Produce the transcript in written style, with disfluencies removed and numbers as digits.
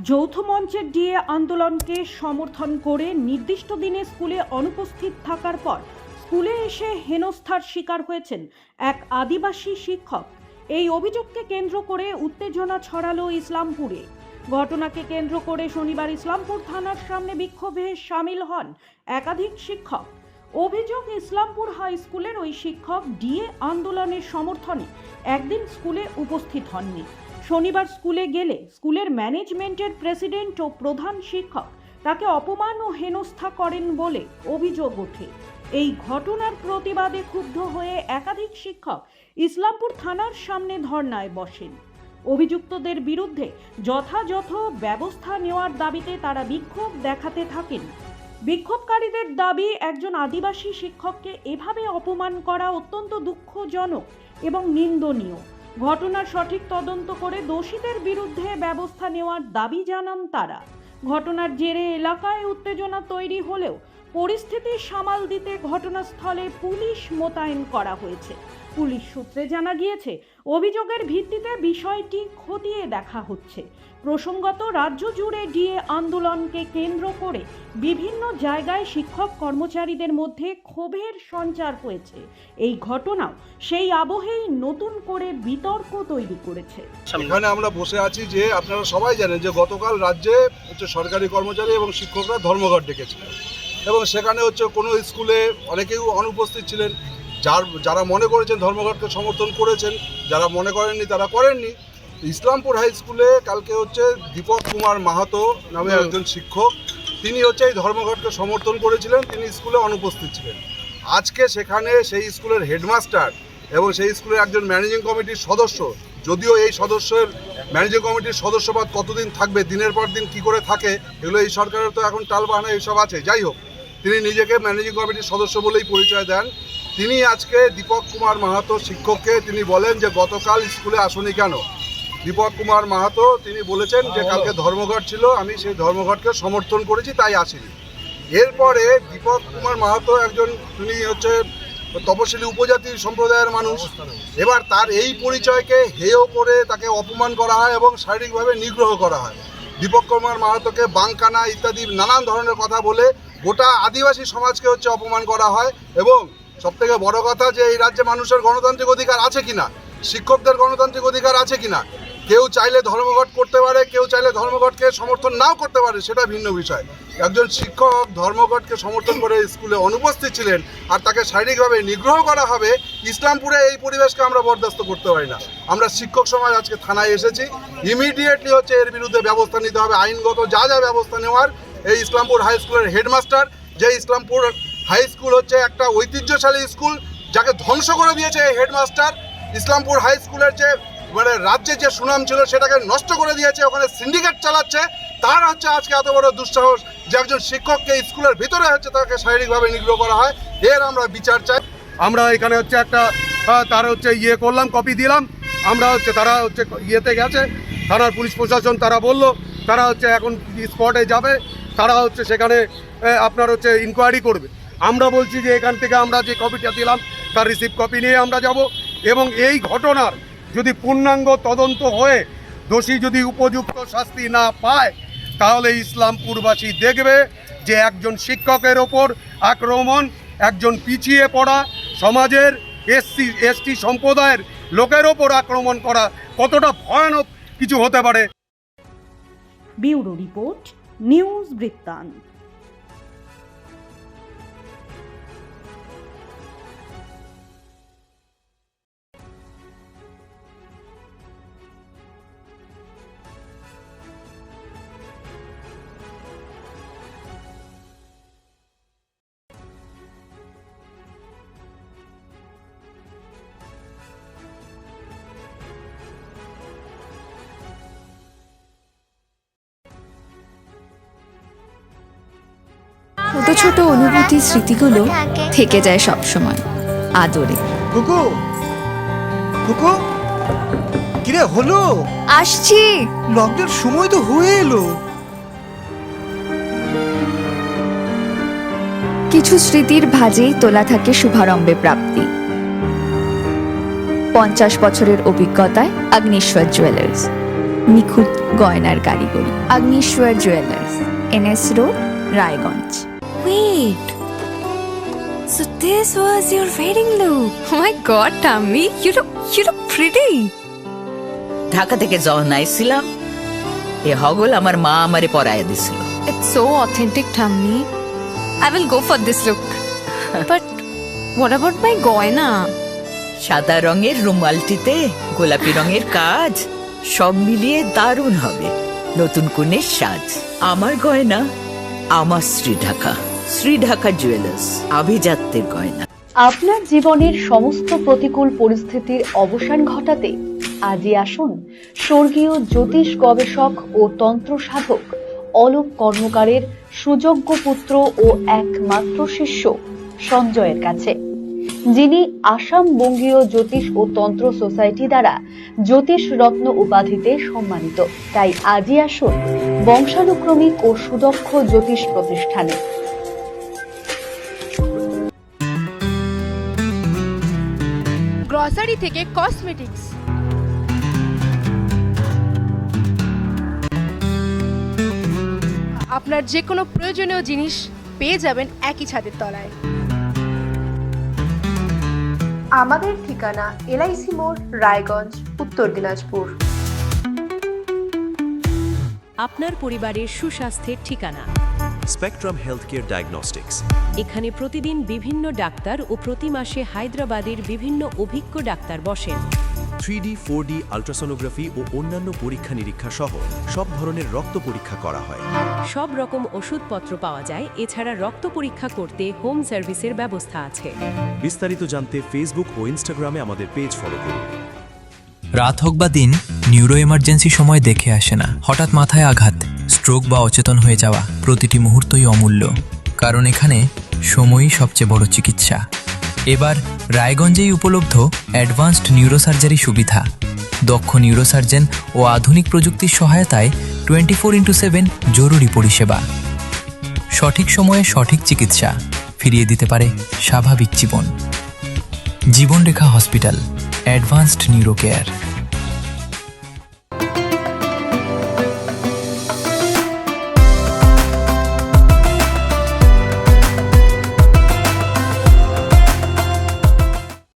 যৌথ মঞ্চের ডিএ আন্দোলনকে সমর্থন করে নির্দিষ্ট দিনে স্কুলে অনুপস্থিত থাকার পর স্কুলে এসে হেনস্থার শিকার হয়েছেন এক আদিবাসী শিক্ষক। এই অভিযোগকে কেন্দ্র করে উত্তেজনা ছড়ালো ইসলামপুরে। ঘটনাকে কেন্দ্র করে শনিবার ইসলামপুর থানার সামনে বিক্ষোভে সামিল হন একাধিক শিক্ষক। অভিযোগ, ইসলামপুর হাই স্কুলের ওই শিক্ষক ডিএ আন্দোলনের সমর্থনে একদিন স্কুলে উপস্থিত হননি। শনিবার স্কুলে গেলে স্কুলের ম্যানেজমেন্টের প্রেসিডেন্ট ও প্রধান শিক্ষক তাকে অপমান ও হেনস্থা করেন বলে অভিযোগ ওঠে। এই ঘটনার প্রতিবাদে ক্ষুব্ধ হয়ে একাধিক শিক্ষক ইসলামপুর থানার সামনে ধর্নায় বসেন। অভিযুক্তদের বিরুদ্ধে যথাযথ ব্যবস্থা নেওয়ার দাবিতে তারা বিক্ষোভ দেখাতে থাকেন। বিক্ষোভকারীদের দাবি, একজন আদিবাসী শিক্ষককে এভাবে অপমান করা অত্যন্ত দুঃখজনক এবং নিন্দনীয়। ঘটনার সঠিক তদন্ত করে দোষীদের বিরুদ্ধে ব্যবস্থা নেওয়ার দাবি জানান তারা। ঘটনার জেরে এলাকায় উত্তেজনা তৈরি হলেও পরিস্থিতি সামাল দিতে ঘটনাস্থলে পুলিশ মোতায়েন করা হয়েছে। পুলিশ সূত্রে জানা গিয়েছে, অভিযোগের ভিত্তিতে বিষয়টি খতিয়ে দেখা হচ্ছে। প্রসঙ্গত, রাজ্য জুড়ে ডিএ আন্দোলনকে কেন্দ্র করে বিভিন্ন জায়গায় শিক্ষক কর্মচারীদের মধ্যে ক্ষোভের সঞ্চার হয়েছে। এই ঘটনাও সেই আবহেই নতুন করে বিতর্ক তৈরি করেছে। এখানে আমরা বসে আছি যে আপনারা সবাই জানেন যে গতকাল রাজ্যে সরকারি কর্মচারী এবং শিক্ষকরা ধর্মঘট ডেকেছিলেন এবং সেখানে কোনো স্কুলে অনেকেই অনুপস্থিত ছিলেন। যারা মনে করেছেন ধর্মঘটকে সমর্থন করেছেন, যারা মনে করেননি তারা করেননি। ইসলামপুর হাই স্কুলে কালকে দীপক কুমার মাহাতো নামে একজন শিক্ষক, তিনি এই ধর্মঘটকে সমর্থন করেছিলেন, তিনি স্কুলে অনুপস্থিত ছিলেন। আজকে সেখানে সেই স্কুলের হেডমাস্টার এবং সেই স্কুলের একজন ম্যানেজিং কমিটির সদস্য, যদিও এই সদস্যের ম্যানেজিং কমিটির সদস্যপদ কতদিন থাকবে, দিনের পর দিন কী করে থাকে, এগুলো এই সরকারের তো এখন টালবাহানা এইসব আছে। যাই হোক, তিনি নিজেকে ম্যানেজিং কমিটির সদস্য বলেই পরিচয় দেন। তিনি আজকে দীপক কুমার মাহাতো শিক্ষককে তিনি বলেন যে গতকাল স্কুলে আসনি কেন। দীপক কুমার মাহাতো তিনি বলেছেন যে কালকে ধর্মঘট ছিল, আমি সেই ধর্মঘটকে সমর্থন করেছি, তাই আসিনি। এরপরে দীপক কুমার মাহাতো তিনি তপশিলি উপজাতি সম্প্রদায়ের মানুষ। এবার তার এই পরিচয়কে হেয় করে তাকে অপমান করা হয় এবং শারীরিকভাবে নিগ্রহ করা হয়। দীপক কুমার মাহাতোকে বাংকানা ইত্যাদি নানান ধরনের কথা বলে গোটা আদিবাসী সমাজকে অপমান করা হয়। এবং সবথেকে বড় কথা যে এই রাজ্যে মানুষের গণতান্ত্রিক অধিকার আছে কিনা, শিক্ষকদের গণতান্ত্রিক অধিকার আছে কিনা, কেউ চাইলে ধর্মঘট করতে পারে, কেউ চাইলে ধর্মঘটকে সমর্থন নাও করতে পারে, সেটা ভিন্ন বিষয়। একজন শিক্ষক ধর্মঘটকে সমর্থন করে স্কুলে অনুপস্থিত ছিলেন আর তাকে শারীরিকভাবে নিগ্রহ করা হবে, ইসলামপুরে এই পরিবেশকে আমরা বরদাস্ত করতে পারি না। আমরা শিক্ষক সমাজ আজকে থানায় এসেছি, ইমিডিয়েটলি এর বিরুদ্ধে ব্যবস্থা নিতে হবে, আইনগত যা যা ব্যবস্থা নেওয়ার। এই ইসলামপুর হাই স্কুলের হেডমাস্টার, যে ইসলামপুর হাই স্কুল একটা ঐতিহ্যশালী স্কুল, যাকে ধ্বংস করে দিয়েছে এই হেডমাস্টার। ইসলামপুর হাই স্কুলের রাজ্যে যে সুনাম ছিল সেটাকে নষ্ট করে দিয়েছে, ওখানে সিন্ডিকেট চালাচ্ছে। তার আজকে এত বড় দুঃসাহস যে একজন শিক্ষককে স্কুলের ভিতরে তাকে শারীরিকভাবে নিগ্রহ করা হয়। এর আমরা বিচার চাই। আমরা এখানে একটা তার ইয়ে করলাম, কপি দিলাম। আমরা তারা ইয়েতে গেছে থানার পুলিশ প্রশাসন, তারা বলল তারা এখন স্পটে যাবে, তারা সেখানে আপনার ইনকোয়ারি করবে। আমরা বলছি যে এখান থেকে আমরা যে কপিটা দিলাম তার রিসিভ কপি নিয়ে আমরা যাব এবং এই ঘটনার যদি পূর্ণাঙ্গ তদন্ত হয়ে দোষী যদি উপযুক্ত শাস্তি না পায়, তাহলে ইসলামপুরবাসী দেখবে যে একজন শিক্ষকের ওপর আক্রমণ, একজন পিছিয়ে পড়া সমাজের এসটি সম্প্রদায়ের লোকের ওপর আক্রমণ করা কতটা ভয়ানক কিছু হতে পারে। ব্যুরো রিপোর্ট, নিউজ বৃত্তান্ত। ছোট ছোট অনুভূতি, স্মৃতিগুলো থেকে যায় সব সময় আদরে। কুকু কুকু, কিরে হলো? আসছি। লকডাউন সময় তো হয়ে এলো। কিছু স্মৃতির ভাজেই তোলা থাকে শুভারম্ভে প্রাপ্তি। 50 বছরের অভিজ্ঞতায় অগ্নিশ্বর জুয়েলার্স। নিখুঁত গয়নার কারিগরি। Agneshwar jewellers, NS road, Raiganj. Wait, so this was your wedding look? Oh my God, Tammy, you look pretty. Dhaka থেকে যখন আইছিলাম এ হগল আমার মা আমারে পরায় দিছিল। It's so authentic, Tammy. I will go for this look. But what about my গয়না? সাদা রঙের রুমালটিতে গোলাপি রঙের কাজ, সব মিলিয়ে দারুণ হবে নতুন কনের সাজ। আমার গয়না আমার শ্রীঢাকা জুয়েলার্স, আভিজাত্যের গয়না। আপনার জীবনের সমস্ত প্রতিকূল পরিস্থিতির অবসান ঘটাতে আজই আসুন স্বর্গীয় জ্যোতিষ গবেষক ও তন্ত্র সাধক অলোক কর্মকারের সুযোগ্য পুত্র ও একমাত্র শিষ্য সঞ্জয়ের কাছে, যিনি আসাম বঙ্গীয় জ্যোতিষ ও তন্ত্র সোসাইটি দ্বারা জ্যোতিষ রত্ন উপাধিতে সম্মানিত। তাই আজই আসুন বংশানুক্রমিক ও সুদক্ষ জ্যোতিষ প্রতিষ্ঠানে। গ্রসারি থেকে কসমেটিক্স, আপনার যে কোনো প্রয়োজনীয় জিনিস পেয়ে যাবেন একই ছাদের তলায়। আমাদের ঠিকানা LIC মোড়, রায়গঞ্জ, উত্তর দিনাজপুর। আপনার পরিবারের সুস্বাস্থ্যের ঠিকানা স্পেকট্রাম হেলথকেয়ার ডায়াগনস্টিক্স। এখানে প্রতিদিন বিভিন্ন ডাক্তার ও প্রতি মাসে হায়দ্রাবাদের বিভিন্ন অভিজ্ঞ ডাক্তার বসেন। 3D, 4D আল্ট্রাসোনোগ্রাফি ও অন্যান্য পরীক্ষা নিরীক্ষা সহ সব ধরনের রক্ত পরীক্ষা করা হয়। সব রকম ওষুধপত্র পাওয়া যায়। এছাড়া রক্ত পরীক্ষা করতে হোম সার্ভিসের ব্যবস্থা আছে। বিস্তারিত জানতে ফেসবুক ও ইনস্টাগ্রামে আমাদের পেজ ফলো করুন। রাত হোক বা দিন, নিউরো এমার্জেন্সি সময় দেখে আসে না। হঠাৎ মাথায় আঘাত, স্ট্রোক বা অচেতন হয়ে যাওয়া, প্রতিটি মুহূর্তই অমূল্য। কারণ এখানে সময়ই সবচেয়ে বড় চিকিৎসা। এবার রায়গঞ্জেই উপলব্ধ অ্যাডভান্সড নিউরোসার্জারি সুবিধা। দক্ষ নিউরোসার্জন ও আধুনিক প্রযুক্তির সহায়তায় 24x7 জরুরি পরিষেবা। সঠিক সময়ে সঠিক চিকিৎসা ফিরিয়ে দিতে পারে স্বাভাবিক জীবন। জীবনরেখা হসপিটাল, অ্যাডভান্সড নিউরো কেয়ার।